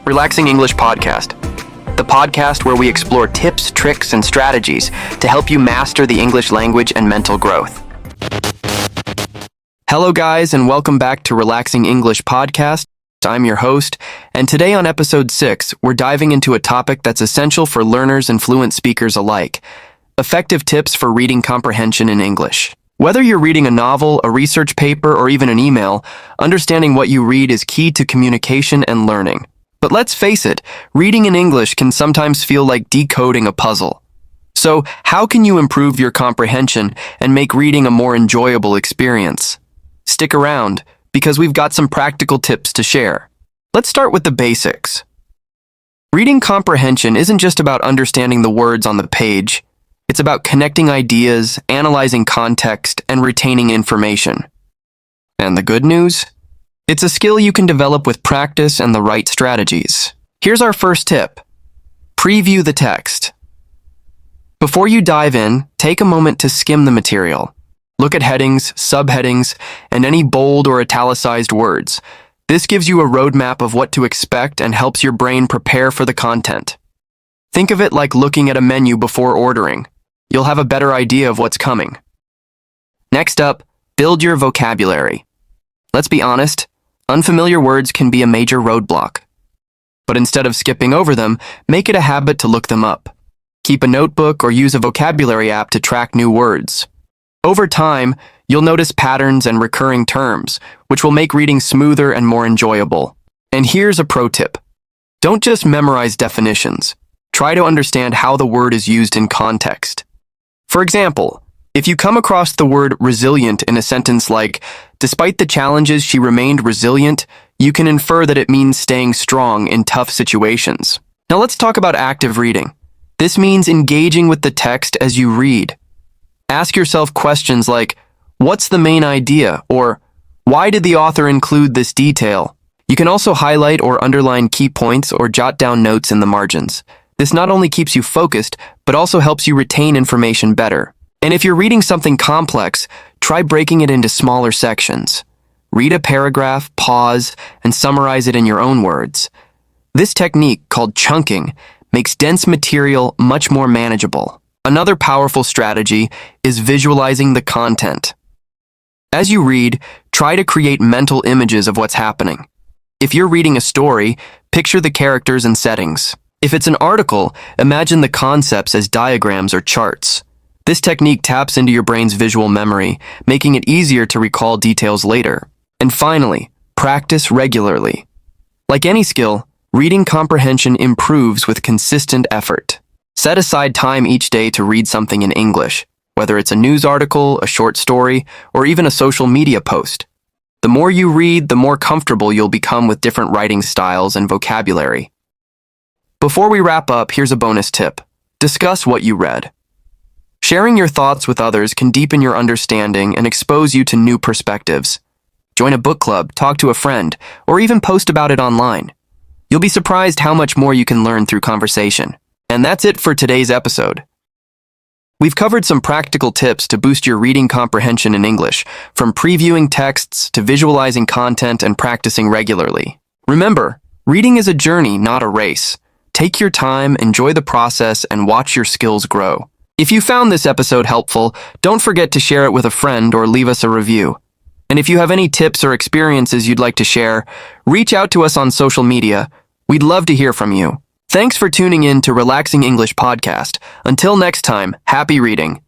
Relaxing English Podcast, the podcast where we explore tips, tricks, and strategies to help you master the English language and mental growth. Hello guys, and welcome back to Relaxing English Podcast. I'm your host, and today on episode 6, we're diving into a topic that's essential for learners and fluent speakers alike: effective tips for reading comprehension in English. Whether you're reading a novel, a research paper, or even an email, understanding what you read is key to communication and learning. But let's face it, reading in English can sometimes feel like decoding a puzzle. So, how can you improve your comprehension and make reading a more enjoyable experience? Stick around, because we've got some practical tips to share. Let's start with the basics. Reading comprehension isn't just about understanding the words on the page. It's about connecting ideas, analyzing context, and retaining information. And the good news? It's a skill you can develop with practice and the right strategies. Here's our first tip. Preview the text. Before you dive in, take a moment to skim the material. Look at headings, subheadings, and any bold or italicized words. This gives you a roadmap of what to expect and helps your brain prepare for the content. Think of it like looking at a menu before ordering. You'll have a better idea of what's coming. Next up, build your vocabulary. Let's be honest, unfamiliar words can be a major roadblock. But instead of skipping over them, make it a habit to look them up. Keep a notebook or use a vocabulary app to track new words. Over time, you'll notice patterns and recurring terms, which will make reading smoother and more enjoyable. And here's a pro tip. Don't just memorize definitions. Try to understand how the word is used in context. For example, if you come across the word resilient in a sentence like, "Despite the challenges, she remained resilient," you can infer that it means staying strong in tough situations. Now let's talk about active reading. This means engaging with the text as you read. Ask yourself questions like, "What's the main idea?" or "Why did the author include this detail?" You can also highlight or underline key points or jot down notes in the margins. This not only keeps you focused, but also helps you retain information better. And if you're reading something complex, try breaking it into smaller sections. Read a paragraph, pause, and summarize it in your own words. This technique, called chunking, makes dense material much more manageable. Another powerful strategy is visualizing the content. As you read, try to create mental images of what's happening. If you're reading a story, picture the characters and settings. If it's an article, imagine the concepts as diagrams or charts. This technique taps into your brain's visual memory, making it easier to recall details later. And finally, practice regularly. Like any skill, reading comprehension improves with consistent effort. Set aside time each day to read something in English, whether it's a news article, a short story, or even a social media post. The more you read, the more comfortable you'll become with different writing styles and vocabulary. Before we wrap up, here's a bonus tip. Discuss what you read. Sharing your thoughts with others can deepen your understanding and expose you to new perspectives. Join a book club, talk to a friend, or even post about it online. You'll be surprised how much more you can learn through conversation. And that's it for today's episode. We've covered some practical tips to boost your reading comprehension in English, from previewing texts to visualizing content and practicing regularly. Remember, reading is a journey, not a race. Take your time, enjoy the process, and watch your skills grow. If you found this episode helpful, don't forget to share it with a friend or leave us a review. And if you have any tips or experiences you'd like to share, reach out to us on social media. We'd love to hear from you. Thanks for tuning in to Relaxing English Podcast. Until next time, happy reading.